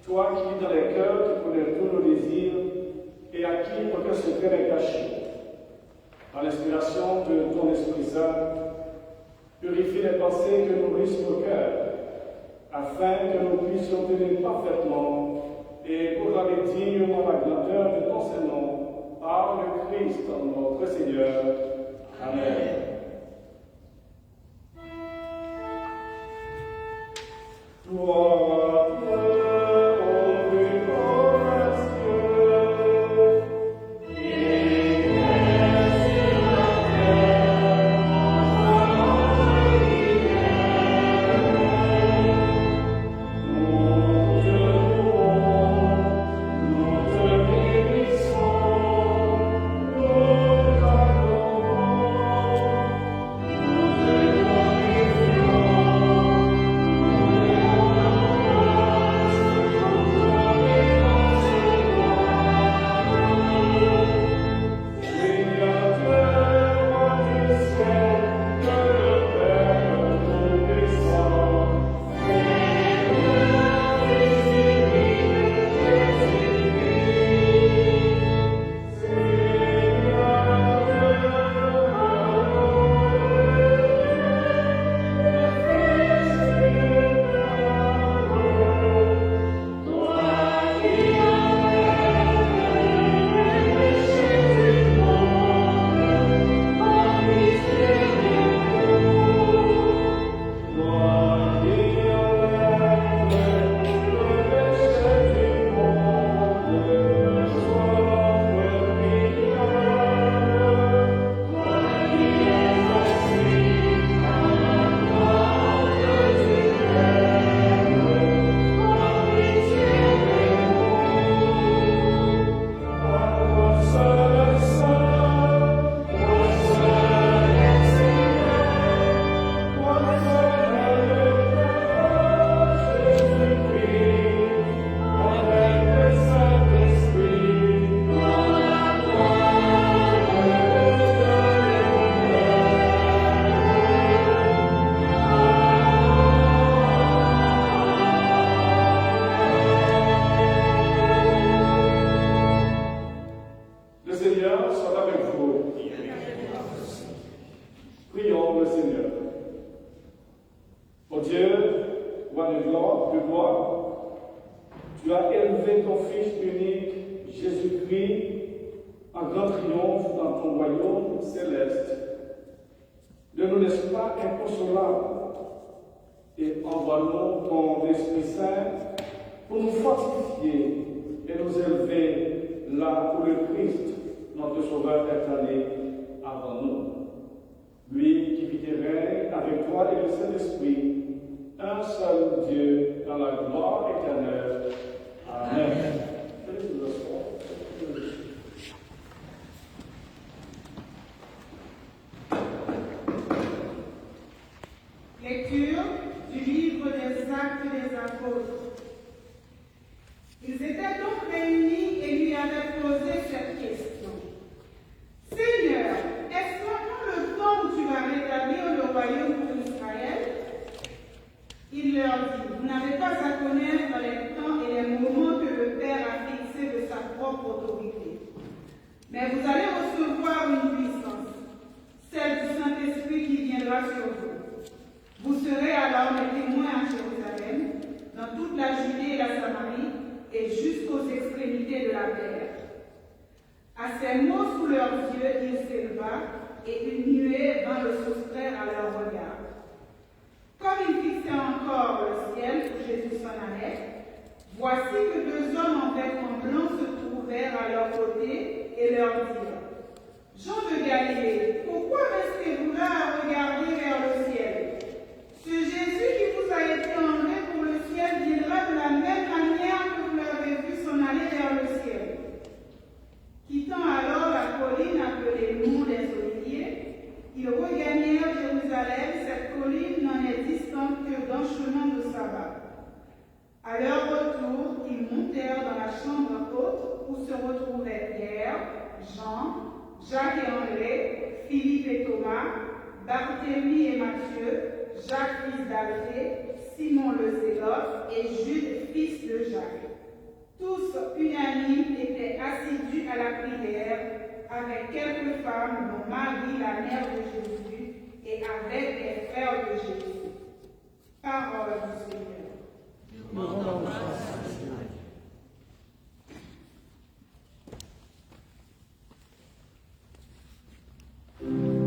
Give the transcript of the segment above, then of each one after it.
Toi qui vis dans les cœurs, qui connais tous nos désirs et à qui aucun secret n'est caché. Par l'inspiration de ton Esprit Saint, purifie les pensées que nourrissent nos cœurs, afin que nous puissions tenir parfaitement et proclamer dignement la grandeur de ton Saint-Nom par le Christ notre Seigneur. Amen. Toi, Lecture du livre des Actes des Apôtres. Ils étaient donc réunis et lui avaient posé cette question. Seigneur, est-ce maintenant le temps où tu vas rétablir le royaume pour Israël? Il leur dit, vous n'avez pas à connaître les temps et les moments que le Père a fixés de sa propre autorité. Mais vous allez recevoir une puissance, celle du Saint-Esprit qui viendra sur vous. Vous serez alors mes témoins à Jérusalem, dans toute la Judée et la Samarie, et jusqu'aux extrémités de la terre. À ces mots sous leurs yeux, il s'éleva, et une nuée vint le soustraire à leur regard. Comme il fixait encore le ciel où Jésus s'en allait, voici que deux hommes en vêtements blancs se trouvèrent à leur côté et leur dirent, Jean de Galilée, pourquoi restez-vous là à regarder vers le ciel? Ce Jésus qui vous a été enlevé pour le ciel viendra de la même manière que vous l'avez vu s'en aller vers le ciel. Quittant alors la colline appelée Mont des Oliviers, ils regagnèrent Jérusalem. Cette colline n'en est distante que d'un chemin de sabbat. À leur retour, ils montèrent dans la chambre haute où se retrouvaient Pierre, Jean, Jacques et André, Philippe et Thomas, Barthélemy et Matthieu, Jacques fils d'Alphée, Simon le Zélote et Jude fils de Jacques. unanimes, étaient assidus à la prière avec quelques femmes, dont Marie, la mère de Jésus, et avec les frères de Jésus. Parole du Seigneur. Thank you.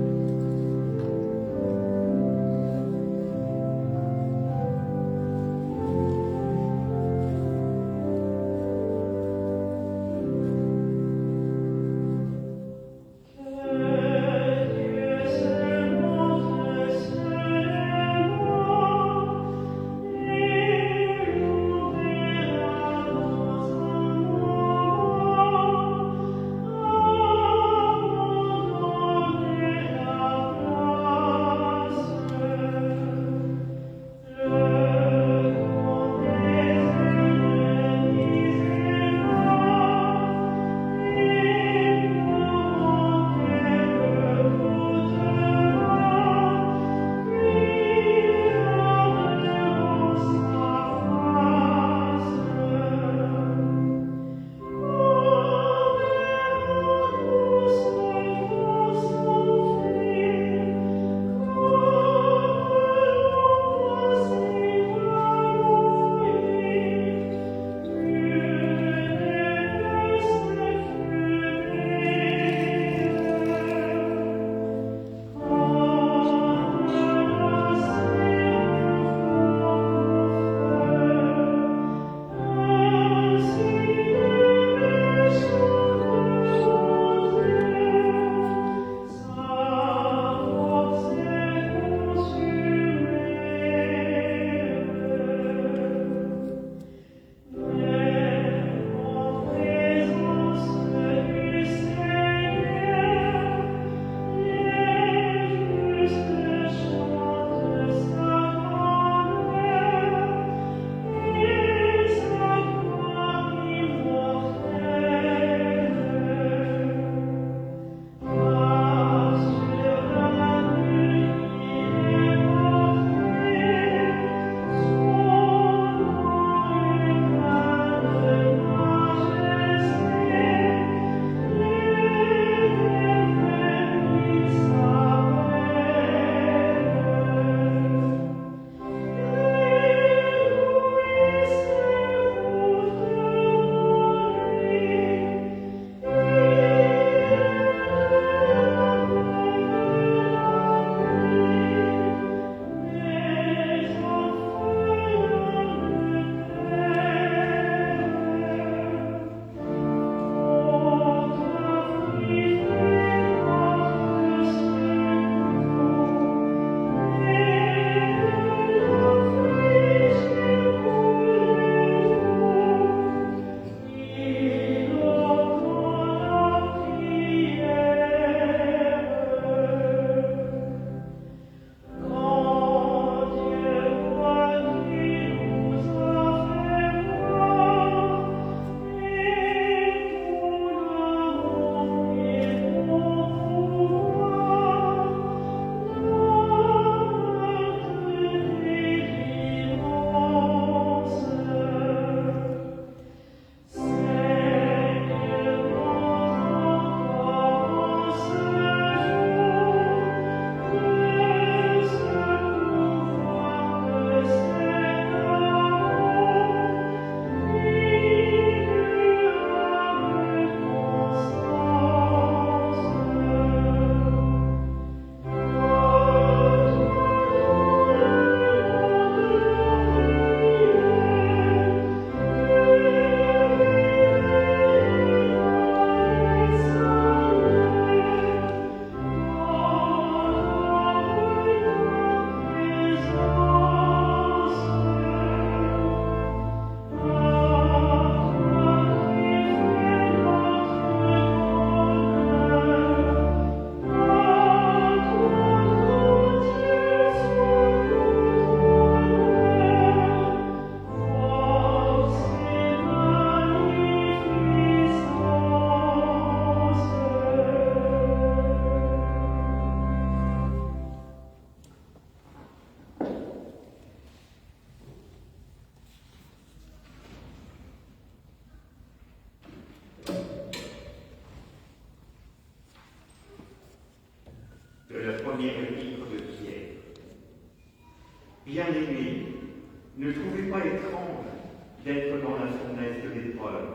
épreuves,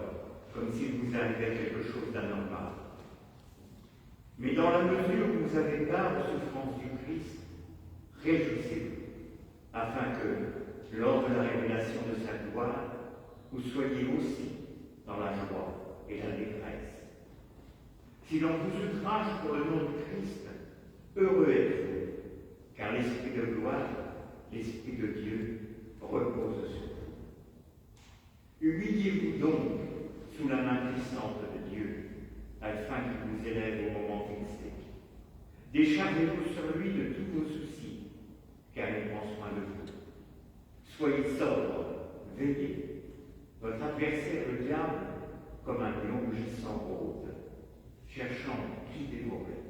comme s'il vous arrivait quelque chose d'anormal. Mais dans la mesure où vous avez part aux souffrances du Christ, réjouissez-vous, afin que, lors de la révélation de sa gloire, vous soyez aussi dans la joie et la détresse. Si l'on vous outrage pour le nom du Christ, heureux êtes-vous, car l'Esprit de gloire, l'Esprit de Dieu, repose sur vous. Humiliez-vous donc sous la main puissante de Dieu, afin qu'il vous élève au moment fixé. Déchargez-vous sur lui de tous vos soucis, car il prend soin de vous. Soyez sobre, veillez. Votre adversaire, le diable, comme un lion rugissant rôde, cherchant qui dévorer.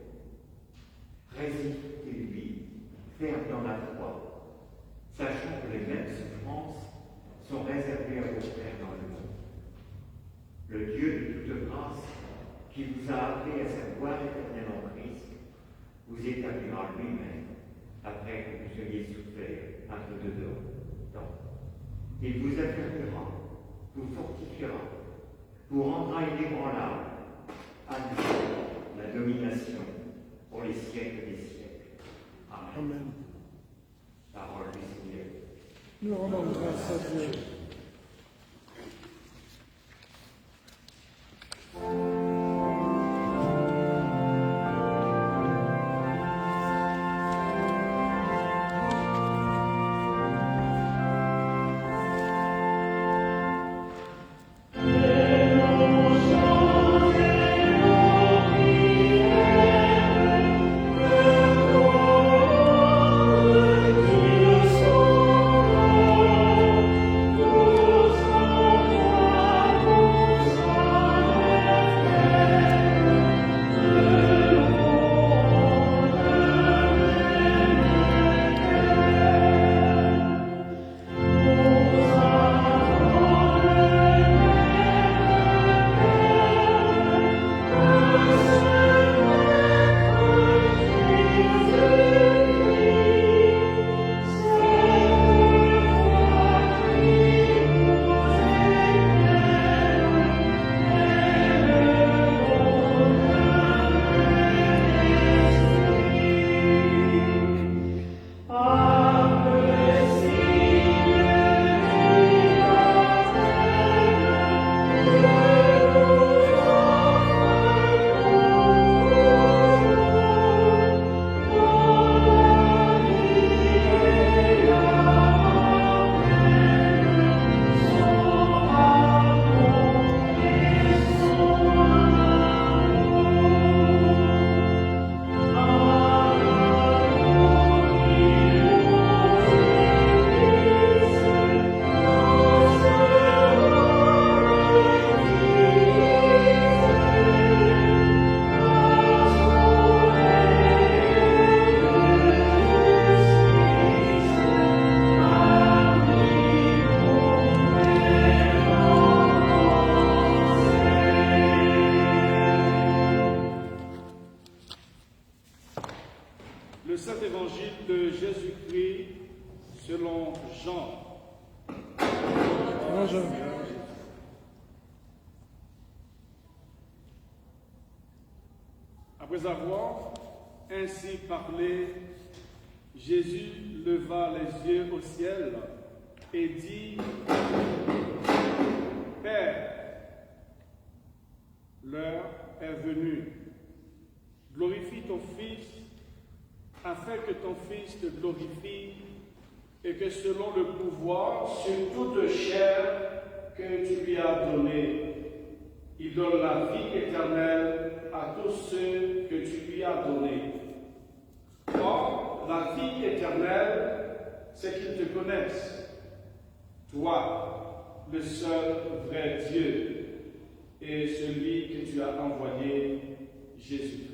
Résistez-lui, ferme dans la foi, sachant que les mêmes souffrances sont réservées à vos frères dans le monde. Le Dieu de toute grâce, qui vous a appelé à sa gloire éternelle en Christ, vous établira lui-même après que vous ayez souffert un peu de temps. Il vous affermira, vous fortifiera, vous rendra inébranlable, à lui la domination pour les siècles des siècles. Amen. Amen. Parole du Seigneur. Nous rendons grâce à Dieu. Le Saint-Évangile de Jésus-Christ selon Jean. Jean. Après avoir ainsi parlé, Jésus leva les yeux au ciel et dit: Père, l'heure est venue. Glorifie ton Fils, afin que ton Fils te glorifie, et que selon le pouvoir sur toute chair que tu lui as donné, il donne la vie éternelle à tous ceux que tu lui as donnés. Or, la vie éternelle, c'est qu'ils te connaissent, toi, le seul vrai Dieu, et celui que tu as envoyé, Jésus-Christ.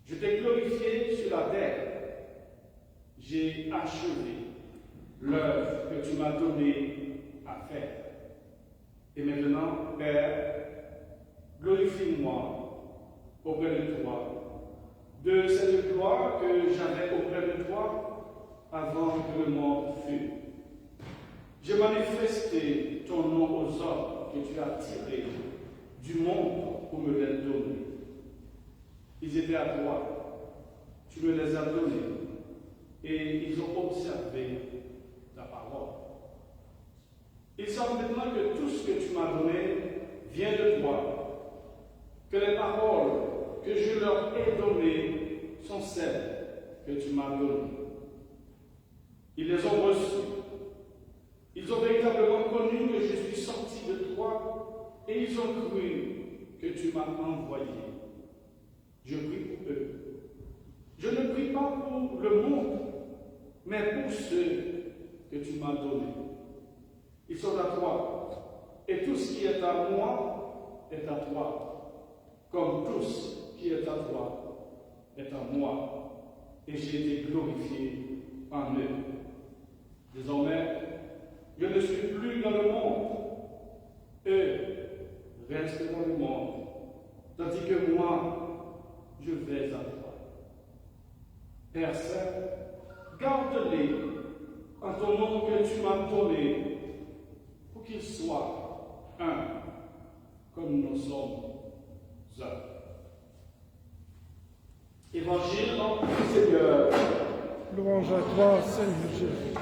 Je t'ai glorifié sur la terre. J'ai achevé l'œuvre que tu m'as donnée à faire. Et maintenant, Père, glorifie-moi auprès de toi, de cette gloire que j'avais auprès de toi avant que le monde fût. J'ai manifesté ton nom aux que tu as tirés du monde pour me les donner. Ils étaient à toi, tu me les as donnés, et ils ont observé ta parole. Ils savent maintenant que tout ce que tu m'as donné vient de toi, que les paroles que je leur ai données sont celles que tu m'as données. Ils les ont reçues. Ils ont véritablement connu que je suis sorti de toi et ils ont cru que tu m'as envoyé. Je prie pour eux. Je ne prie pas pour le monde, mais pour ceux que tu m'as donnés. Ils sont à toi. Et tout ce qui est à moi est à toi. Comme tout ce qui est à toi est à moi. Et j'ai été glorifié en eux. Désormais, je ne suis plus dans le monde. Eux restent dans le monde. Tandis que moi, je vais à toi. Père Saint, garde-les en ton nom que tu m'as donné, pour qu'ils soient un, comme nous sommes un. Évangile du Seigneur. Louange à toi, Seigneur Jésus.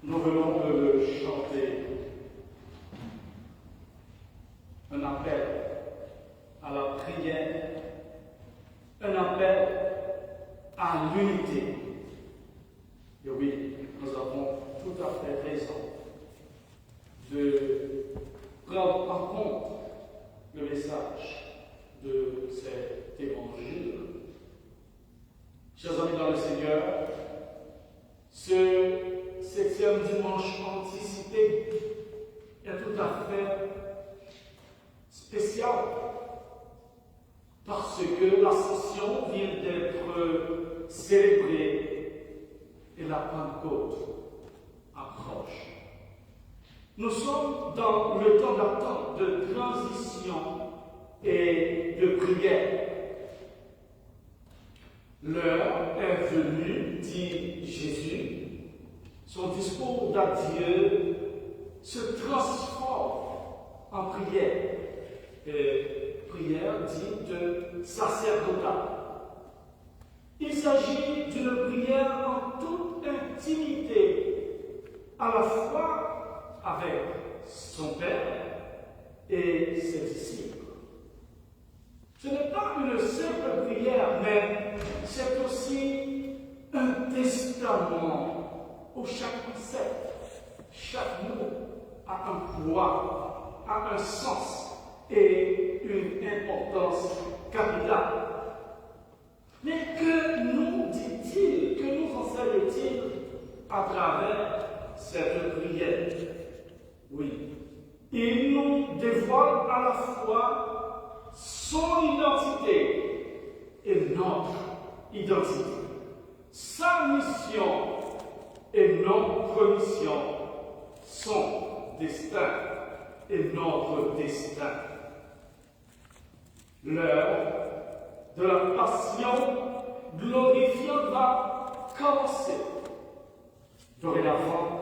Nous venons de chanter un appel à la prière, un appel à l'unité. Et oui, nous avons tout à fait raison de prendre en compte le message de cet évangile. Chers amis dans le Seigneur, ce 7e dimanche anticipé est tout à fait spécial parce que l'Ascension vient d'être célébrée et la Pentecôte approche. Nous sommes dans le temps d'attente, de transition et de prière. L'heure est venue, dit Jésus. Son discours d'adieu se transforme en prière. Et prière dit de sacerdotat. Il s'agit d'une prière en toute intimité, à la fois avec son Père et ses disciples. Ce n'est pas une simple prière, mais c'est aussi un testament où chaque concept, chaque mot a un poids, a un sens et une importance capitale. Mais que nous dit-il, que nous enseigne-t-il à travers cette prière? Oui, il nous dévoile à la fois son identité et notre identité, sa mission et notre mission, son destin et notre destin. L'heure de la passion glorifiante va commencer. Dorénavant,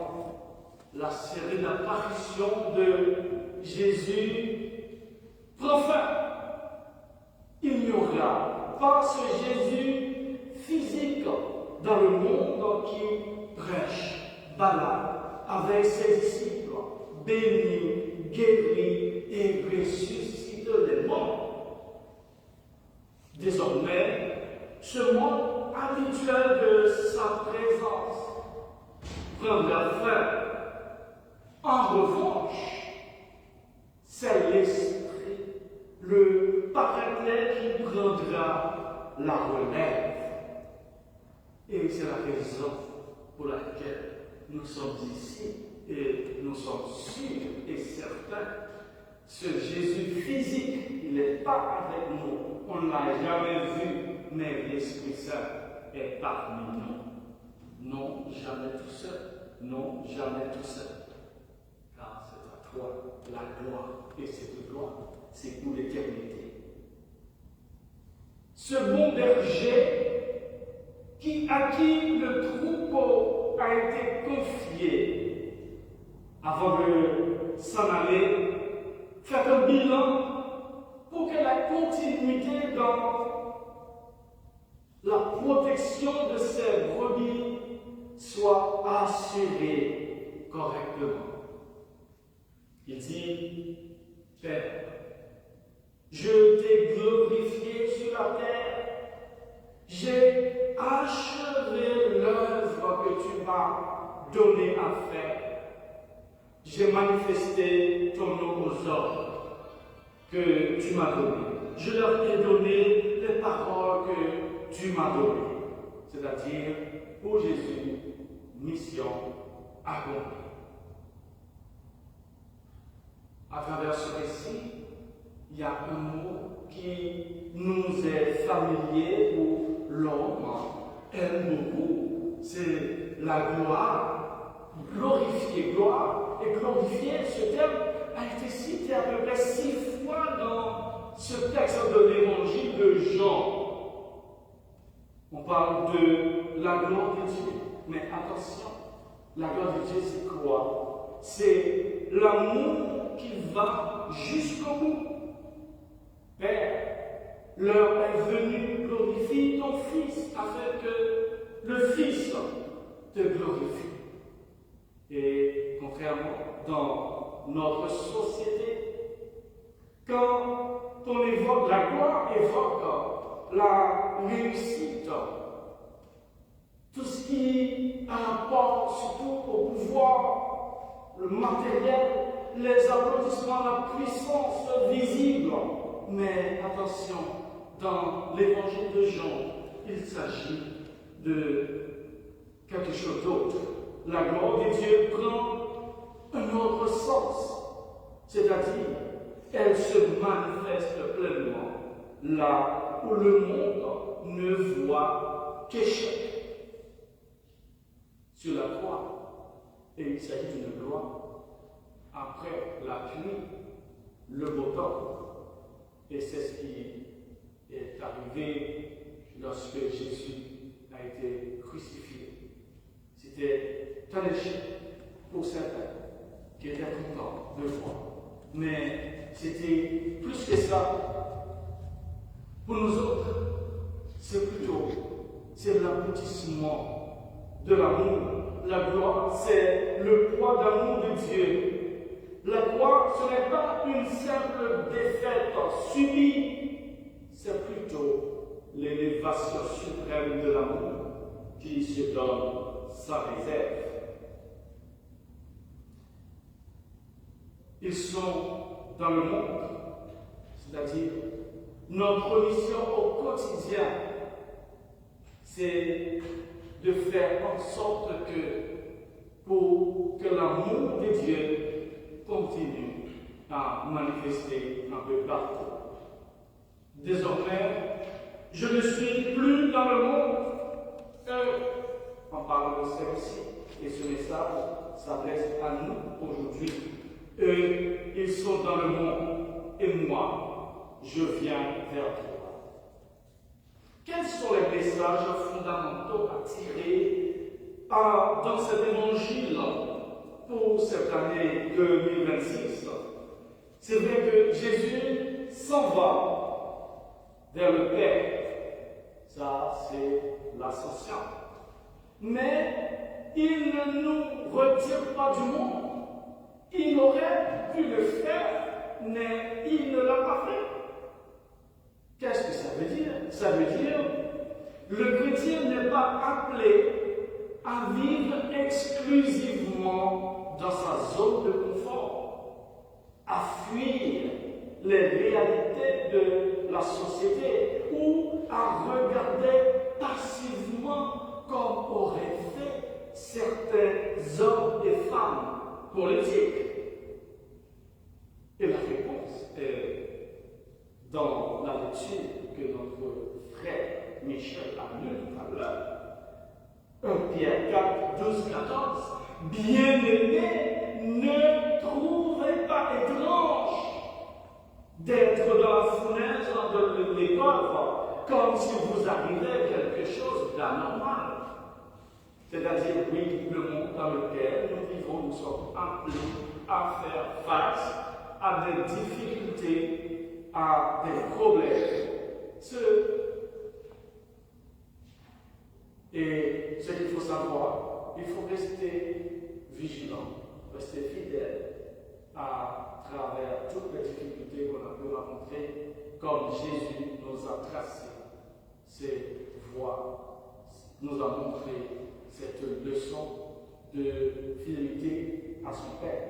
la série d'apparitions de Jésus prend fin. Il n'y aura pas ce Jésus physique dans le monde qui prêche, balade avec ses disciples, bénit, guérit et ressuscite les morts. Désormais, ce monde habituel de sa présence prendra fin. En revanche, c'est l'Esprit, le Paraclet qui prendra la relève. Et c'est la raison pour laquelle nous sommes ici et nous sommes sûrs et certains. Ce Jésus physique, il n'est pas avec nous. On ne l'a jamais vu, mais l'Esprit Saint est parmi nous. Non, jamais tout seul. Non, jamais tout seul. Car c'est à toi la gloire. Et cette gloire, c'est pour l'éternité. Ce bon berger à qui le troupeau a été confié avant de s'en aller, faire un bilan pour que la continuité dans la protection de ces brebis soit assurée correctement. Il dit, Père, je t'ai glorifié sur la terre, j'ai achevé l'œuvre que tu m'as donnée à faire. J'ai manifesté ton nom aux hommes que tu m'as donnés. Je leur ai donné les paroles que tu m'as données. C'est-à-dire, pour Jésus, mission accomplie. À travers ce récit, il y a un mot qui nous est familier pour l'homme aime beaucoup, c'est la gloire. Glorifier, gloire. Et glorifier, ce terme a été cité à peu près 6 fois dans ce texte de l'évangile de Jean. On parle de la gloire de Dieu. Mais attention, la gloire de Dieu, c'est quoi? C'est l'amour qui va jusqu'au bout. Père, l'heure est venue, glorifie ton Fils, afin que le Fils te glorifie. Et contrairement, dans notre société, quand on évoque la gloire, évoque la réussite, tout ce qui apporte surtout au pouvoir, le matériel, les applaudissements, la puissance visible. Mais attention, dans l'évangile de Jean, il s'agit de quelque chose d'autre. La gloire de Dieu prend un autre sens, c'est-à-dire, elle se manifeste pleinement là où le monde ne voit qu'échec. Sur la croix, et il s'agit d'une gloire. Après la pluie, le beau temps. Et c'est ce qui est arrivé lorsque Jésus a été crucifié. C'était un échec pour certains qui étaient contents de le voir. Mais c'était plus que ça. Pour nous autres, c'est l'aboutissement de l'amour. La gloire, c'est le poids d'amour de Dieu. La gloire, ce n'est pas une simple défaite subie, c'est plutôt l'élévation suprême de l'amour qui se donne sans réserve. Ils sont dans le monde, c'est-à-dire notre mission au quotidien, c'est de faire en sorte pour que l'amour de Dieu continue à manifester un peu partout. Désormais, je ne suis plus dans le monde. En parlant de celle-ci, et ce message s'adresse à nous aujourd'hui. Eux, ils sont dans le monde, et moi, je viens vers toi. Quels sont les messages fondamentaux à tirer dans cet évangile pour cette année 2026? C'est vrai que Jésus s'en va vers le Père, l'ascension. Mais il ne nous retire pas du monde. Il aurait pu le faire, mais il ne l'a pas fait. Qu'est-ce que ça veut dire? Ça veut dire le chrétien n'est pas appelé à vivre exclusivement dans sa zone de confort, à fuir les réalités de la société ou à regarder passivement comme auraient fait certains hommes et femmes politiques. Et la réponse est dans la lecture que notre frère Michel a lu tout à l'heure. 1 Pierre 4, 12, 14. Bien-aimés, ne trouvez pas étrange d'être dans la fournaise de l'épreuve comme si vous arrivait quelque chose d'anormal. C'est-à-dire, oui, le monde dans lequel nous vivons, nous sommes appelés à faire face à des difficultés, à des problèmes. Et ce qu'il faut savoir, il faut rester vigilant, rester fidèle à travers toutes les difficultés qu'on a pu rencontrer, comme Jésus nous a tracé ces voies, nous a montré cette leçon de fidélité à son Père.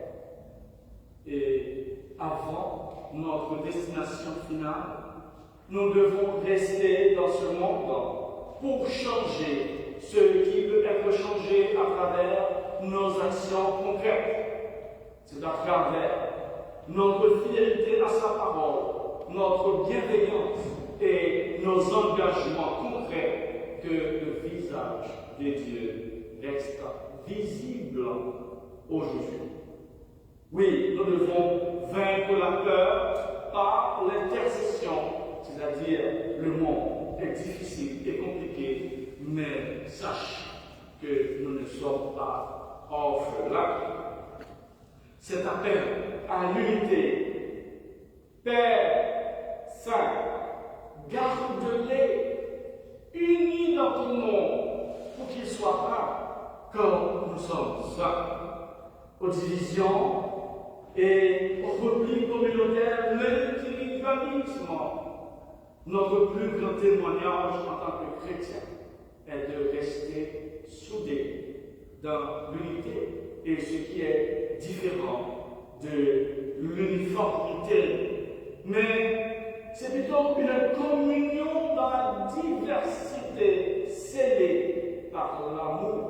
Et avant notre destination finale, nous devons rester dans ce monde pour changer ce qui peut être changé à travers nos actions concrètes. C'est à travers notre fidélité à sa parole, notre bienveillance et nos engagements concrets que le visage de Dieu reste visible aujourd'hui. Oui, nous devons vaincre la peur par l'intercession, c'est-à-dire le monde est difficile et compliqué, mais sache que nous ne sommes pas orphelins. Cet appel à l'unité, Père Saint, garde-les unis dans ton nom pour qu'ils soient un comme nous sommes un. Aux divisions et au repli communautaire, l'individualisme. Notre plus grand témoignage en tant que chrétien est de rester soudés dans l'unité et ce qui est différent de l'uniformité. Mais c'est plutôt une communion dans la diversité scellée par l'amour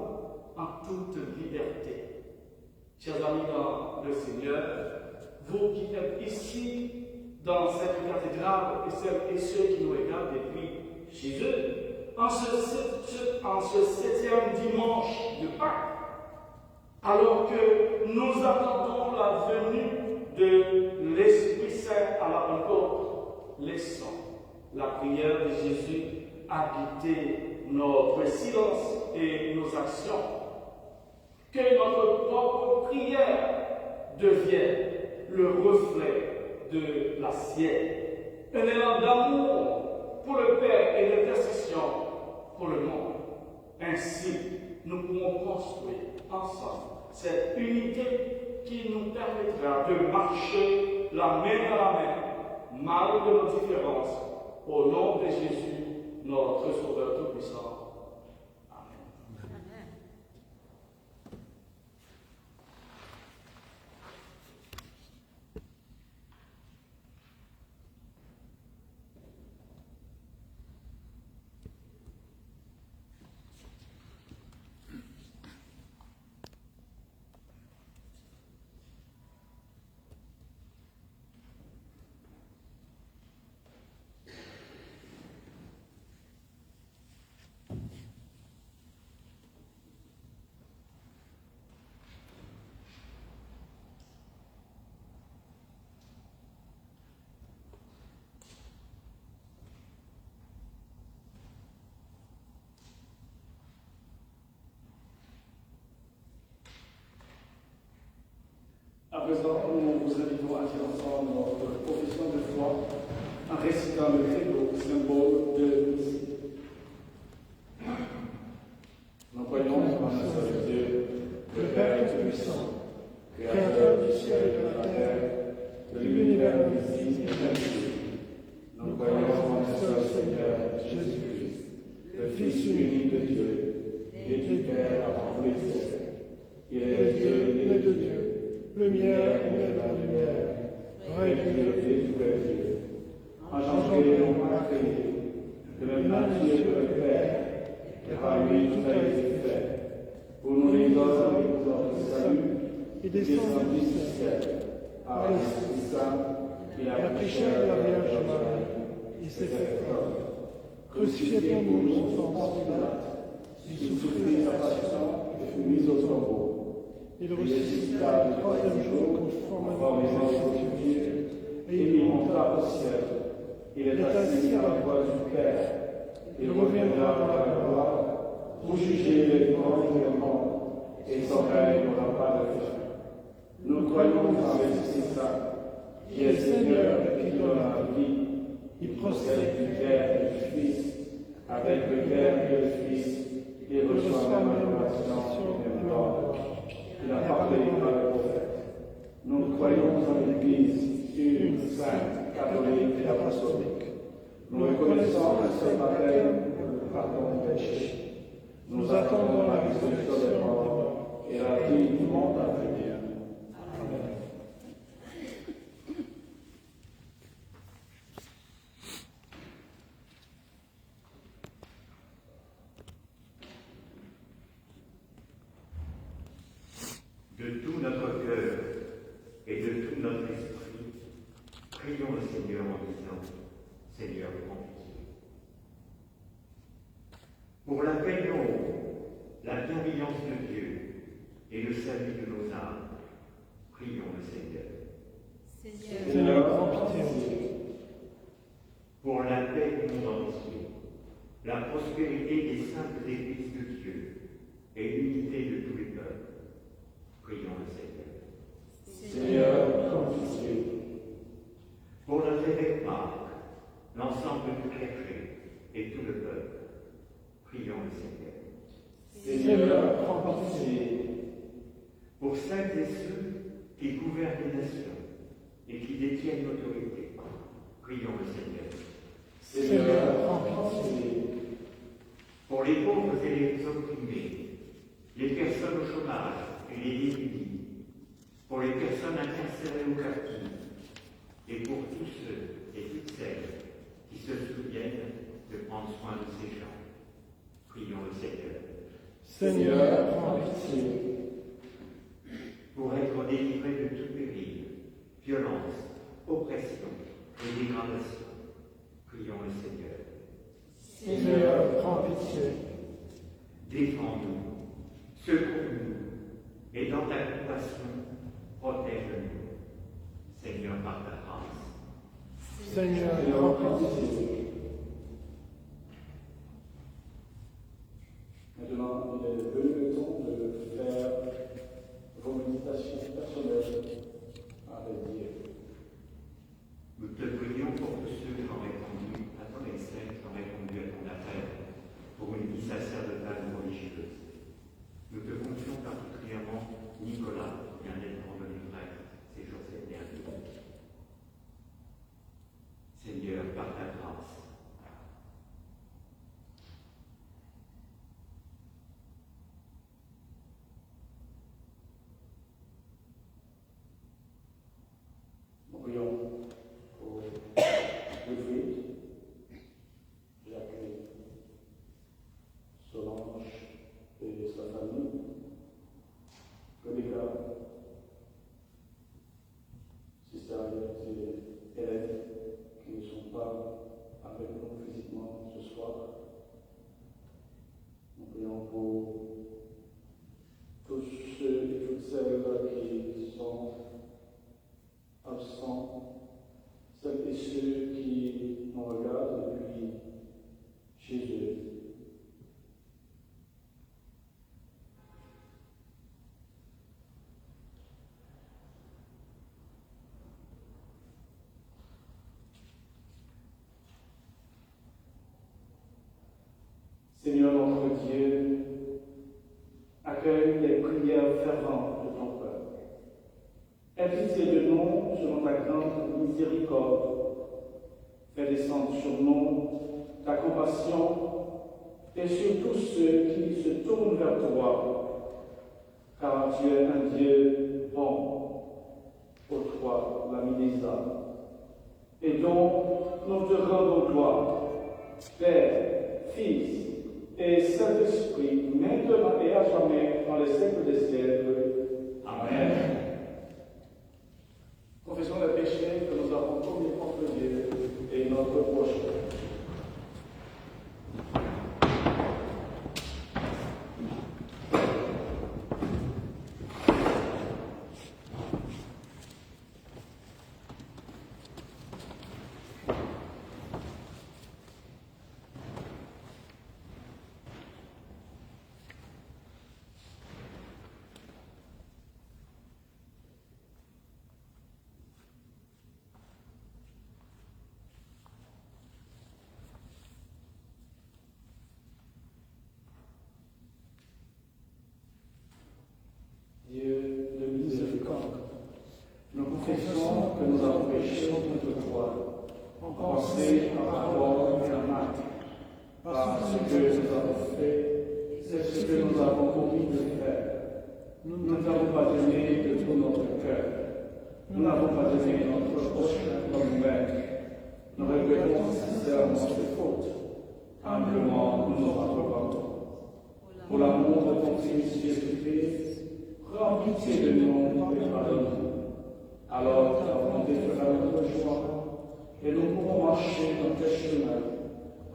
en toute liberté. Chers amis dans le Seigneur, vous qui êtes ici dans cette cathédrale et celles et ceux qui nous regardent depuis chez eux, en ce 7e dimanche de Pâques, alors que nous attendons la venue de l'Esprit Saint à la Pentecôte, laissons la prière de Jésus habiter notre silence et nos actions. Que notre propre prière devienne le reflet de la sienne. Un élan d'amour pour le Père et d'intercession pour le monde. Ainsi, nous pourrons construire ensemble cette unité qui nous permettra de marcher la main dans la main, malgré nos différences, au nom de Jésus, notre Sauveur Tout-Puissant. À présent, nous vous invitons à dire ensemble notre profession de foi en récitant le credo, symbole de l'unité. un seul Dieu, le Père Tout-Puissant, Créateur du ciel et de la terre, de l'univers visible et invisible. Nous croyons en un seul Seigneur, Jésus-Christ, le Fils unique de Dieu, et du Père avant tous les siècles. Il est Dieu, né de Dieu, lumière et de la lumière, vrai Dieu et tout est Dieu. Engendré non pas créé, de même nature que le Père, et par lui tout a été fait. Pour nous les hommes et pour notre salut, il descend du ciel, par l'Esprit Saint, il a pris chair de la Vierge Marie, il s'est fait homme. Crucifié pour nous sous Ponce Pilate, il souffrit sa passion et fut mis au tombeau. Il ressuscita le troisième jour conformément aux Écritures, et il monta au ciel. Il est assis à la droite du Père. Il reviendra dans la gloire pour juger les vivants et les morts, et son règne n'aura pas de fin. Nous croyons en l'Esprit Saint, qui est Seigneur et qui donne la vie. Il procède du Père et du Fils, avec le Père et le Fils, et reçoit la révélation et le mort. Il a parlé par le prophète. Nous croyons en l'Église, une, sainte, catholique et apostolique. Nous reconnaissons un seul baptême pour le pardon des péchés. Nous attendons la résurrection des morts et la vie du monde à venir. Amen. De tout notre cœur et de tout notre esprit, prions le Seigneur en disant, Seigneur, prends pitié. Pour la paix du monde, la bienveillance de Dieu et le salut de nos âmes, prions le Seigneur. Seigneur, prends pitié. Pour la paix du monde entier, la prospérité des saintes églises de Dieu et l'unité de tous les peuples, prions le Seigneur. Seigneur, prends pitié. Pour notre évêque Marc, l'ensemble du clergé et tout le peuple, prions le Seigneur. Seigneur, prends pitié. Pour celles et ceux qui gouvernent les nations et qui détiennent l'autorité, prions le Seigneur. Seigneur, prends pitié. Pour les pauvres et les opprimés, les personnes au chômage et les démunis, pour les personnes incarcérées ou captives, et pour tous ceux et toutes celles qui se souviennent de prendre soin de ces gens, prions le Seigneur. Seigneur, prends pitié. Pour être délivrés de tout péril, violence, oppression et dégradation, prions le Seigneur. Seigneur, prends pitié. Défends-nous, secours-nous, et dans ta compassion, protège-nous. Seigneur, par ta grâce. Seigneur, Seigneur, prends prends pitié. pitié. Maintenant, il est venu le temps de faire vos méditations personnelles avec Dieu. Nous te prions pour tous ceux qui ont répondu à ton essai, qui ont répondu à ton appel, pour une vie sacerdotale ou religieuse. Nous te confions particulièrement Nicolas, qui vient d'être ordonné prêtre ces jours-ci derniers. Seigneur, par ta grâce, Nous prions pour Wilfried, Jacques, Solange et sa famille, Rebecca, Sister et Hélène, qui ne sont pas avec nous physiquement ce soir. Nous prions pour tous ceux et toutes celles qui sont absents, celles et ceux qui nous regardent depuis chez eux. Seigneur notre Dieu, à fervent de ton peuple. Aie pitié de nous selon ta grande miséricorde. Fais descendre sur nous ta compassion et sur tous ceux qui se tournent vers toi, car tu es un Dieu bon, ô toi, l'ami des âmes. Et donc, nous te rendons gloire, Père, Fils et Saint-Esprit, maintenant et à jamais, dans les siècles des siècles. Amen. Confessons les péchés que nous avons commis contre Dieu et notre prochain. Dieu de miséricorde, nous confessons que nous avons péché contre toi, en pensée, en parole et en acte, par ce que nous avons fait, c'est ce que nous avons commis de faire. Nous ne t'avons pas donné de tout notre cœur. Nous n'avons pas donné notre prochain comme maître. Nous regrettons sincèrement ces fautes. Humblement, nous nous représentons. Pour l'amour de ton Fils Jésus-Christ, prends pitié de nous et pardonne-nous. Alors ta volonté fera notre joie et nous pourrons marcher dans tes chemins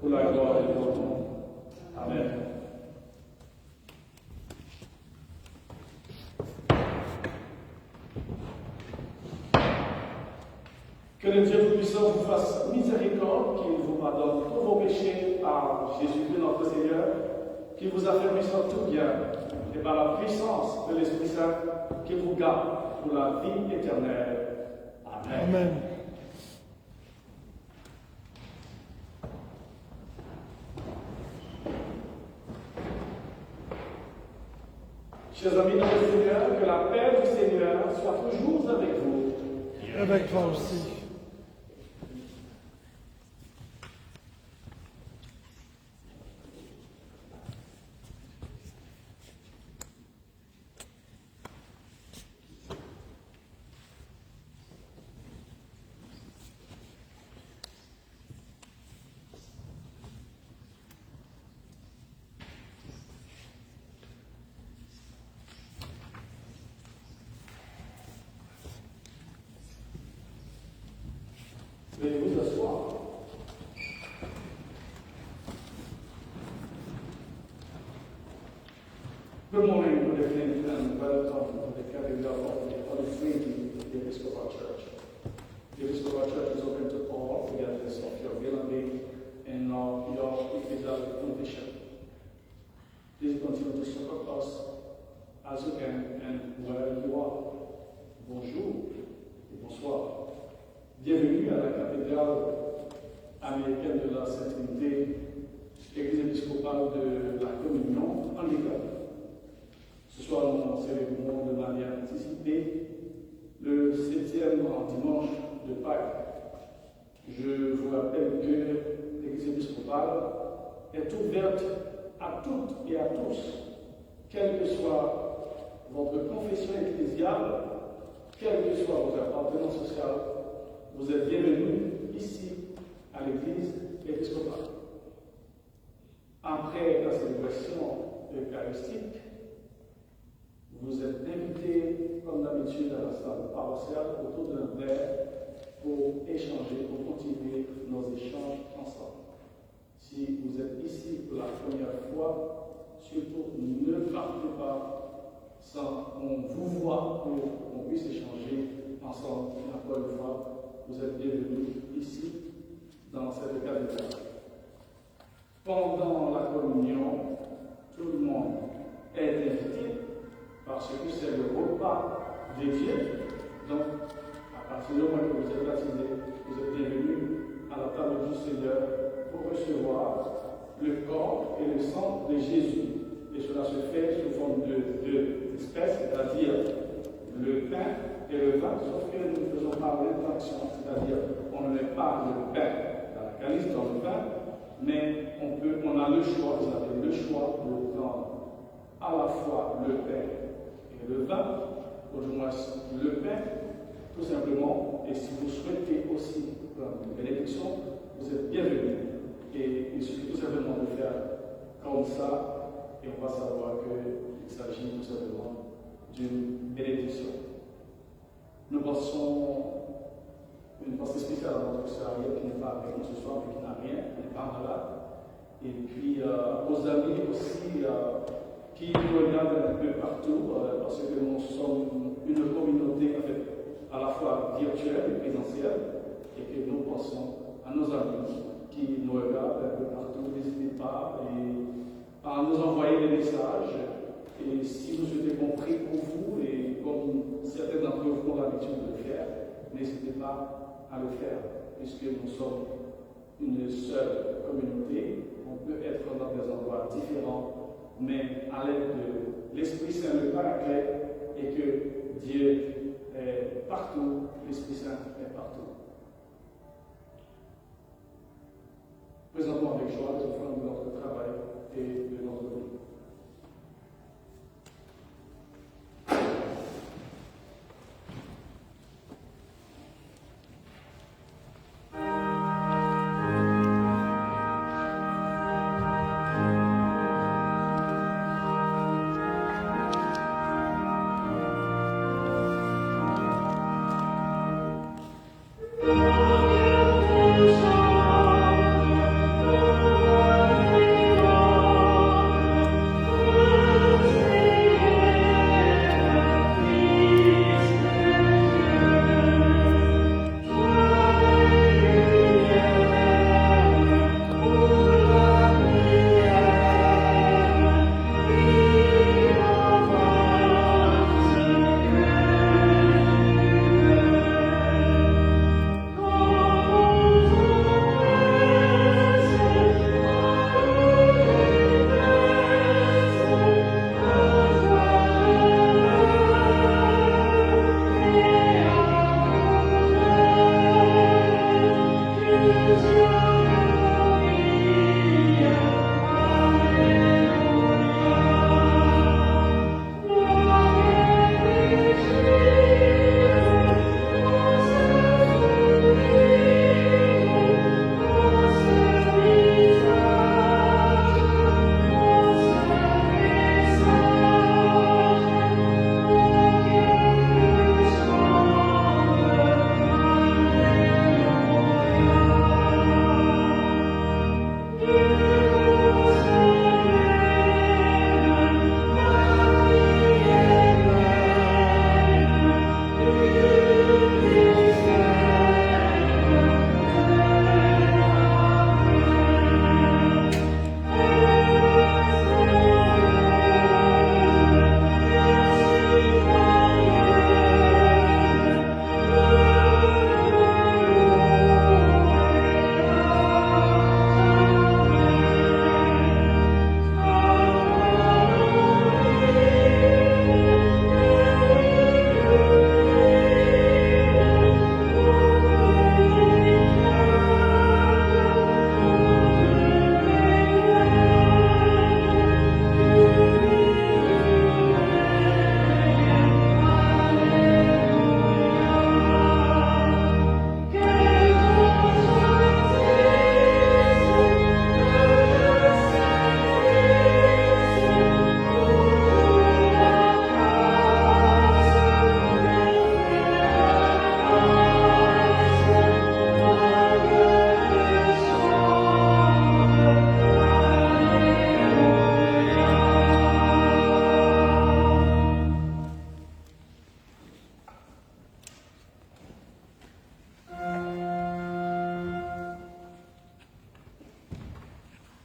pour la gloire de ton nom. Amen. Que le Dieu Tout-Puissant vous fasse miséricorde, qu'il vous pardonne tous vos péchés par Jésus-Christ notre Seigneur, qu'il vous affermisse en tout bien, et par la puissance de l'Esprit Saint, qu'il vous garde pour la vie éternelle. Amen. Amen. Chers amis dans le Seigneur, que la paix du Seigneur soit toujours avec vous. Avec toi aussi. Veuillez vous asseoir. Good morning, good evening, and welcome to the Cathedral of the Holy Trinity of the Episcopal Church. The Episcopal Church is open to all, regardless of your ability and of your ecclesial condition. Please continue to support us as you can and where you are. Bonjour et bonsoir. Bienvenue à la cathédrale américaine de la Sainte-Trinité, Église épiscopale de la Communion anglicane. Ce soir, nous célébrons de manière anticipée le 7e dimanche de Pâques. Je vous rappelle que l'Église épiscopale est ouverte à toutes et à tous, quelle que soit votre confession ecclésiale, quelle que soit votre appartenance sociale. Vous êtes bienvenus ici à l'église épiscopale. Après la célébration eucharistique, vous êtes invités, comme d'habitude, à la salle paroissiale autour d'un verre pour échanger, pour continuer nos échanges ensemble. Si vous êtes ici pour la première fois, surtout ne partez pas sans qu'on vous voit pour qu'on puisse échanger ensemble. Encore une fois, vous êtes bienvenus ici, dans cette cathédrale. Pendant la communion, tout le monde est invité parce que c'est le repas de Dieu. Donc, à partir du moment que vous êtes baptisé, vous êtes bienvenus à la table du Seigneur pour recevoir le corps et le sang de Jésus. Et cela se fait sous forme de espèces, c'est-à-dire le pain et le vin, sauf que nous ne faisons pas l'interaction, c'est-à-dire on ne met pas le pain dans la calice, dans le vin, mais on a le choix, vous avez le choix de prendre à la fois le pain et le vin, ou du moins le pain, tout simplement, et si vous souhaitez aussi prendre une bénédiction, vous êtes bienvenus. Et il suffit tout simplement de faire comme ça, et on va savoir qu'il s'agit tout simplement d'une bénédiction. Nous passons une pensée spéciale à notre sœur Ariel qui n'est pas avec nous ce soir, mais qui n'a rien, elle n'est pas malade. Et puis aux amis aussi qui nous regardent un peu partout, parce que nous sommes une communauté en fait, à la fois virtuelle et présentielle, et que nous pensons à nos amis qui nous regardent un peu partout. N'hésitez pas à nous envoyer des messages. Et si vous souhaitez qu'on prie pour vous, et comme certains d'entre vous ont l'habitude de le faire, n'hésitez pas à le faire, puisque nous sommes une seule communauté. On peut être dans des endroits différents, mais à l'aide de l'Esprit Saint, le Paraclet, et que Dieu est partout, l'Esprit Saint est partout. Présentons avec joie les offrandes de notre travail et de notre vie.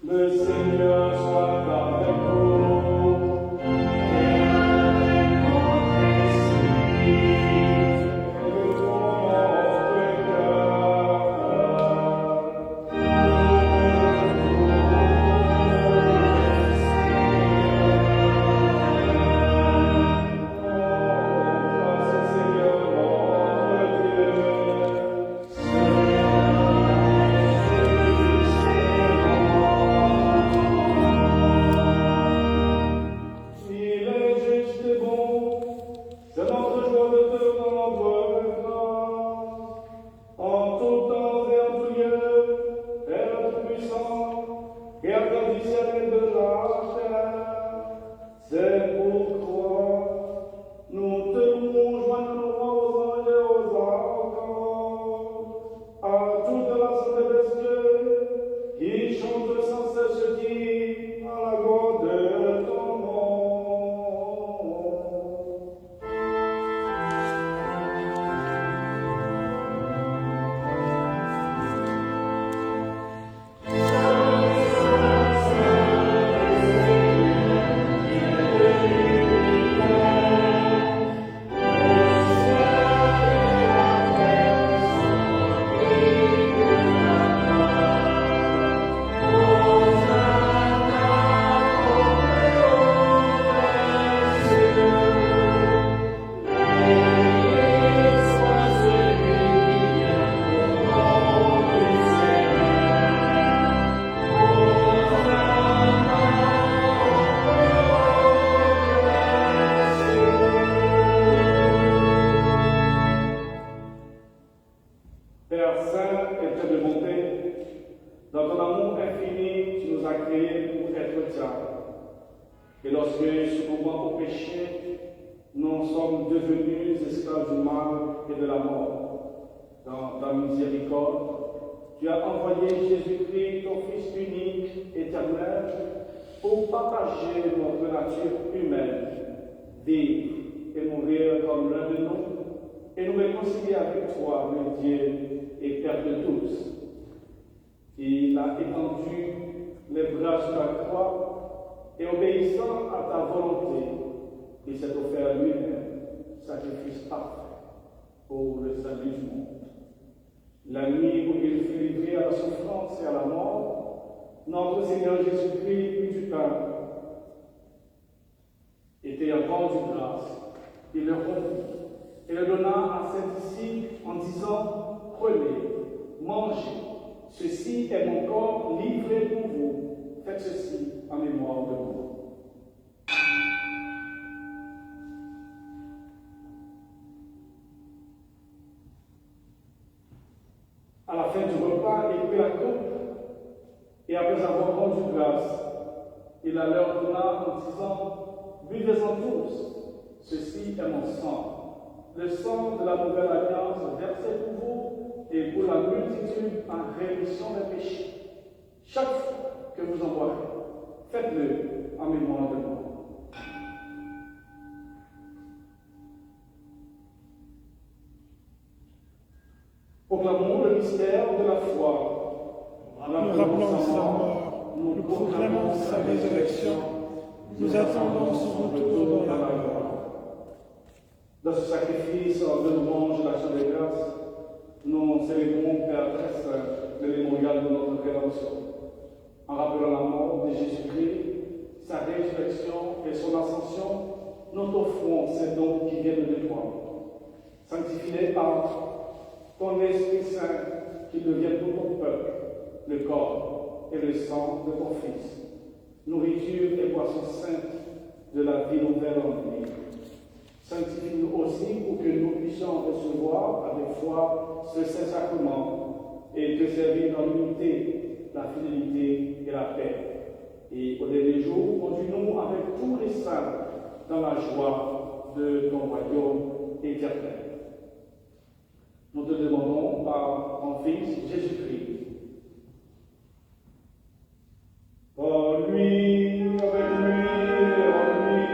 Le Seigneur soit avec vous. Et avec votre esprit. Élevons notre cœur. ciel et de la terre. C'est pourquoi nous te louons, joignons aux anges et aux archanges, à toute l'assemblée des cieux, qui chante sans cesse dit à la gloire de ton nom. Père Saint et Père de bonté, dans ton amour infini, tu nous as créés pour être tiens. Et lorsque, succombant au péché, nous sommes devenus esclaves du mal et de la mort, dans ta miséricorde, tu as envoyé Jésus-Christ, ton Fils unique, éternel, pour partager notre nature humaine, vivre et mourir comme l'un de nous, et nous réconcilier avec toi, le Dieu et Père de tous. Il a étendu les bras sur la croix et obéissant à ta volonté, il s'est offert lui-même, sacrifice parfait pour le salut du monde. La nuit où il fut livré à la souffrance et à la mort, notre Seigneur Jésus-Christ prit du pain, était rendu grâce, il le rompit et le donna à ses disciples en disant: prenez, mangez, ceci est mon corps livré pour vous, faites ceci en mémoire de moi. À la fin du repas, il prit la coupe et après avoir rendu grâce, il la leur donna en disant: buvez-en tous, ceci est mon sang, le sang de la nouvelle alliance versé pour vous et pour la multitude en rémission des péchés. Chaque fois que vous en boirez, faites-le en mémoire de moi. Proclamons le mystère de la foi. Nous rappelons sa mort, nous proclamons sa résurrection, nous attendons son retour dans la gloire. Dans ce sacrifice de louange et l'action de grâce, nous célébrons, Père très saint, le mémorial de notre rédemption. En rappelant la mort de Jésus-Christ, sa résurrection et son ascension, nous t'offrons ces dons qui viennent de toi. Sanctifie-les par ton Esprit Saint, qui devienne pour ton peuple le corps et le sang de ton Fils, nourriture et boisson sainte de la vie nouvelle en lui. Sanctifie-nous aussi pour que nous puissions recevoir avec foi ce saint sacrement et te servir dans l'unité, la fidélité et la paix. Et au dernier jour, conduis-nous avec tous les saints dans la joie de ton royaume éternel. Nous te demandons par ton Fils Jésus-Christ. Par lui, avec lui et en lui,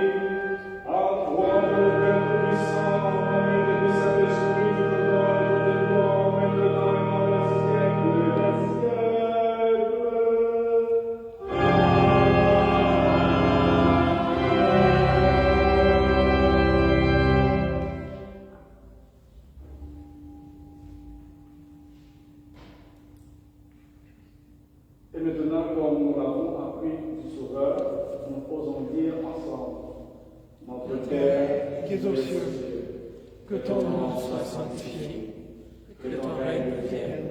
à toi, le Père puissant, en unité du Saint-Esprit, de gloire, maintenant et dans les siècles des siècles. Et maintenant, comme nous l'avons appris du Sauveur, nous osons dire ensemble: Notre Père qui es aux cieux, que ton nom soit sanctifié, que ton règne vienne,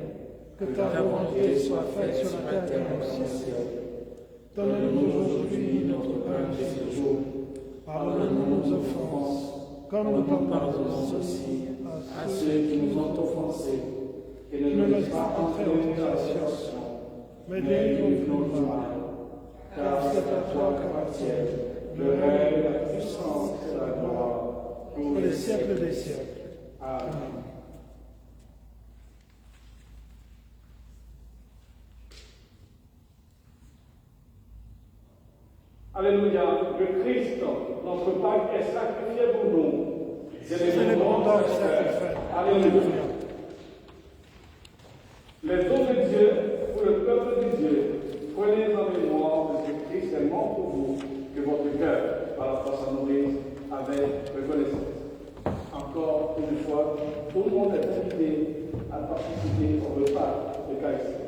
que ta volonté soit faite sur la terre comme au ciel. Donne-nous aujourd'hui notre pain de ce jour. Pardonne-nous nos offenses, comme nous pardonnons aussi à ceux qui nous ont offensés. et ne nous laisse pas entrer en tentation, mais délivre-nous du mal. toi qu'appartiennent le règne, la puissance et la gloire pour les siècles des siècles. Amen. Alléluia, le Christ, notre Pâque, est sacrifié pour nous. Célébrons donc cette fête. Alléluia. Les dons de Dieu pour le peuple de Dieu, prenez en mémoire de ce Christ est mort pour vous, que votre cœur, par la foi, s'en nourrisse avec reconnaissance. Encore une fois, tout le monde est invité à participer au repas de l'Eucharistie.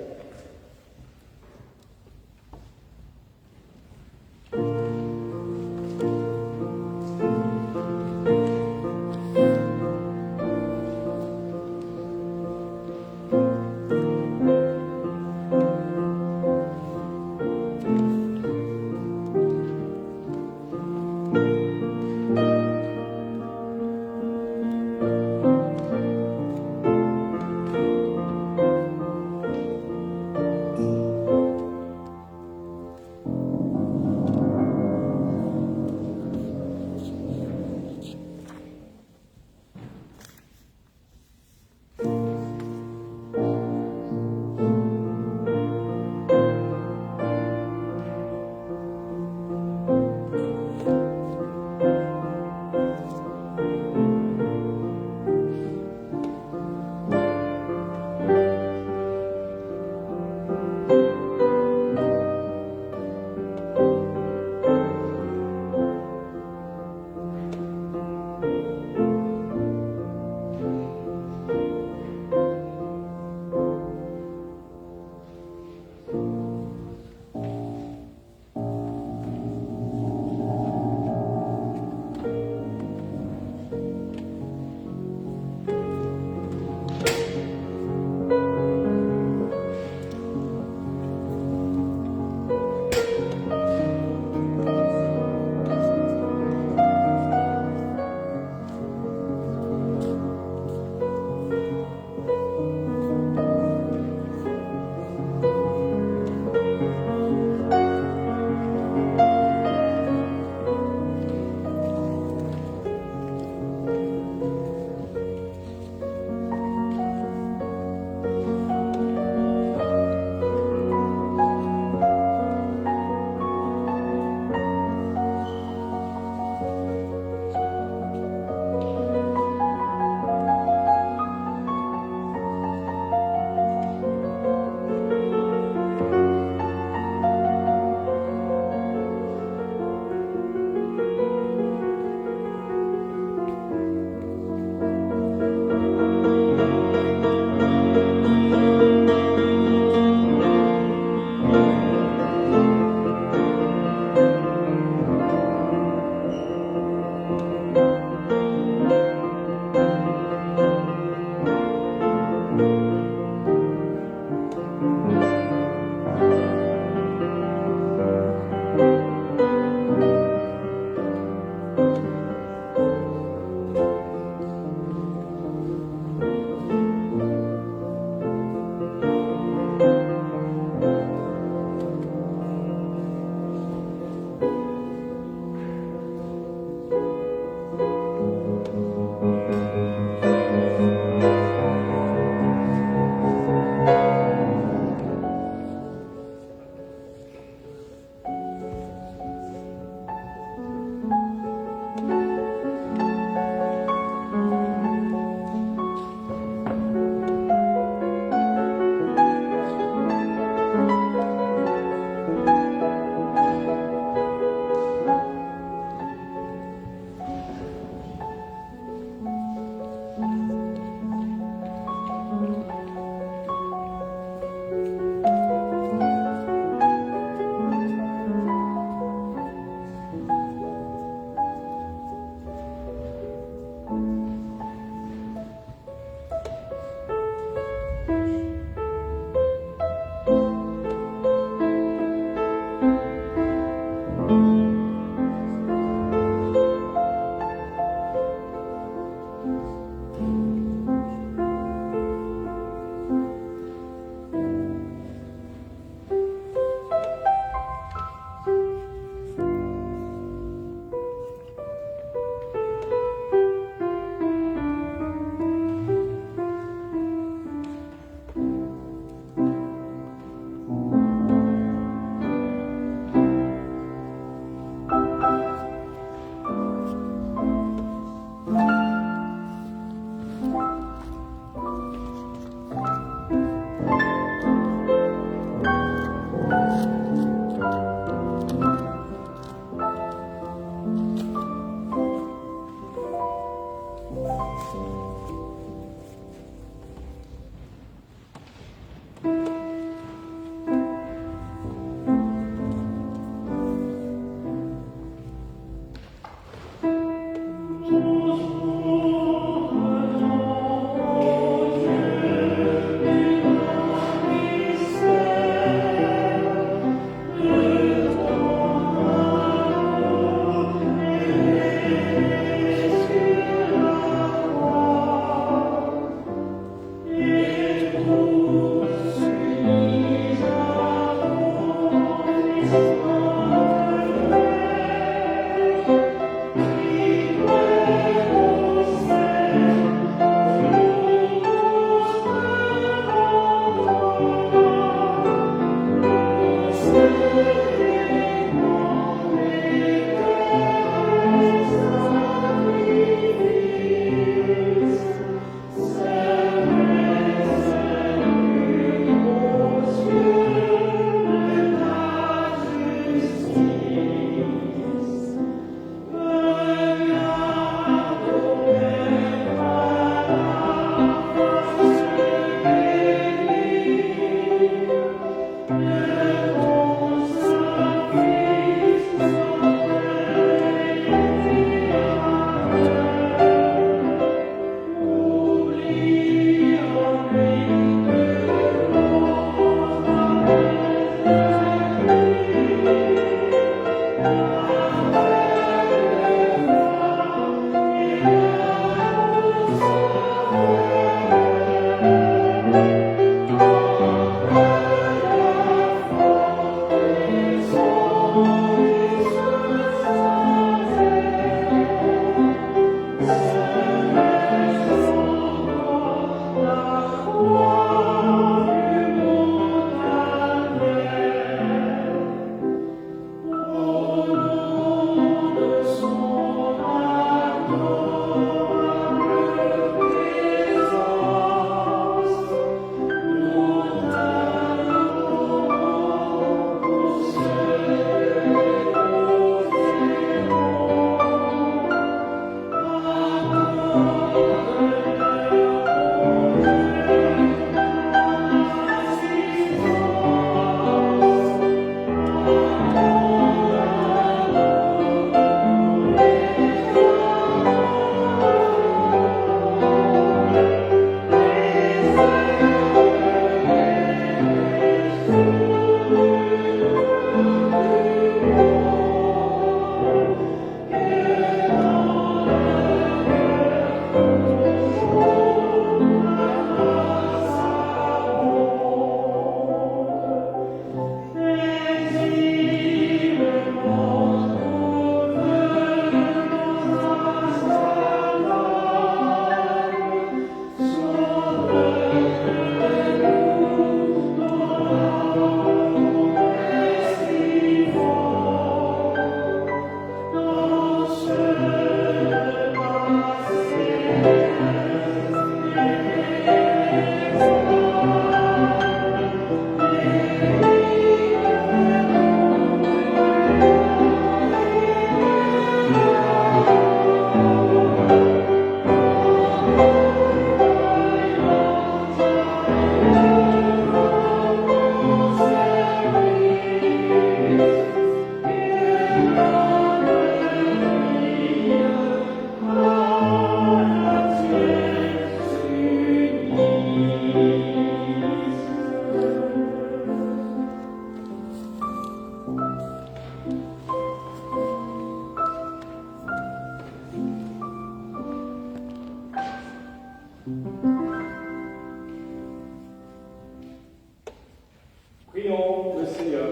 Prions le Seigneur.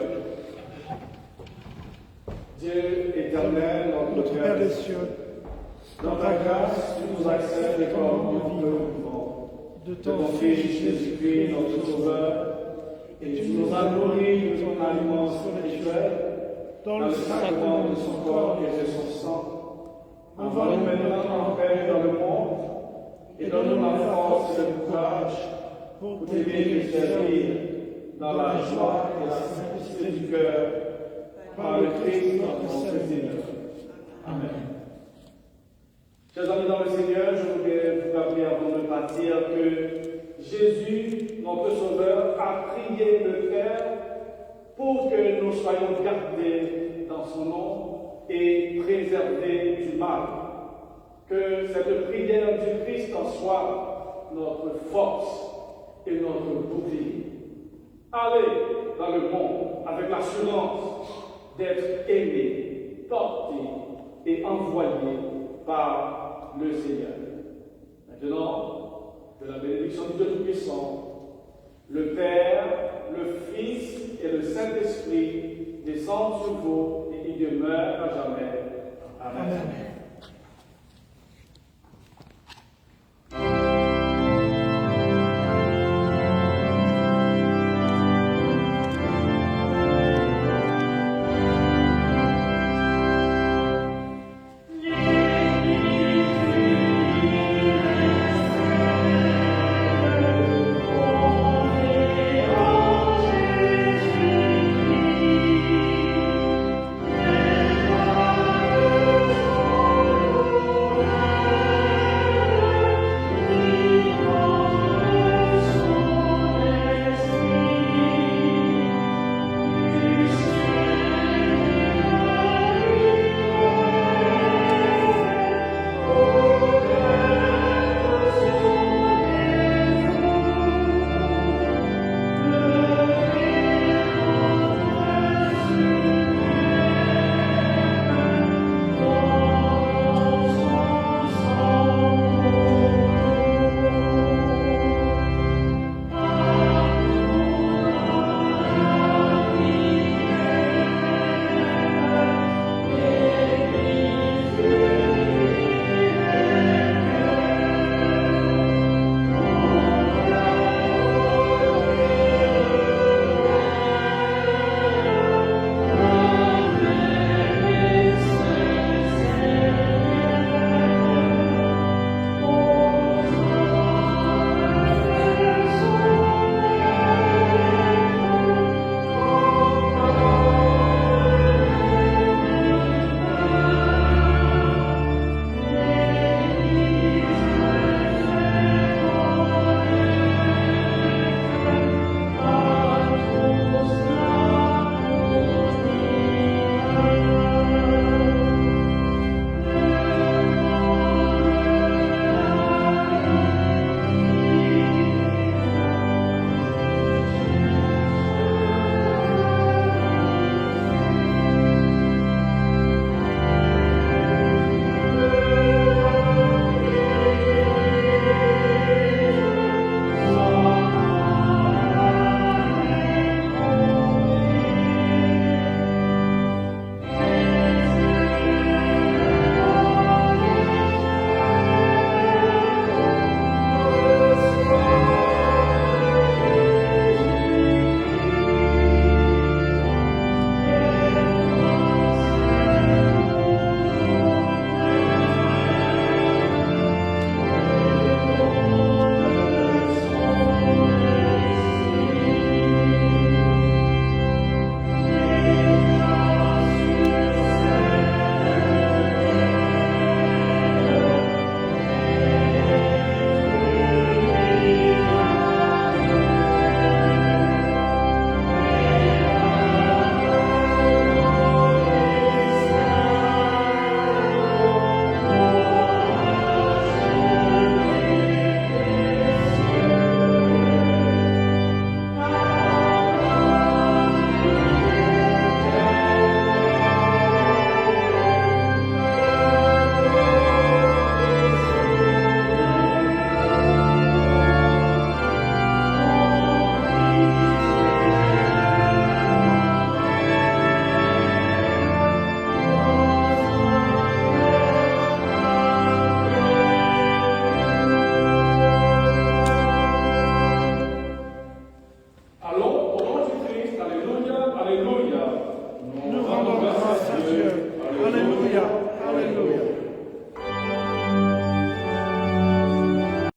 Dieu éternel, notre Père des cieux, dans ta grâce, tu nous acceptes comme nous vivons de ton Fils Jésus-Christ, notre Sauveur, et tu nous as nourris de ton aliment spirituel dans le sacrement de son corps et de son sang. Envoie-nous maintenant en paix dans le monde et donne-nous la force et le courage pour t'aimer et te servir dans la joie et la simplicité du cœur, par le Christ notre Seigneur. Amen. Chers amis dans le Seigneur, je voudrais vous rappeler avant de partir que Jésus, notre Sauveur, a prié le Père pour que nous soyons gardés dans son nom et préservés du mal. Que cette prière du Christ en soit notre force et notre bouclier. Allez dans le monde avec l'assurance d'être aimé, porté et envoyé par le Seigneur. Maintenant, que la bénédiction du Dieu Tout-Puissant, le Père, le Fils et le Saint-Esprit descende sur vous et y demeure à jamais. Amen. Amen.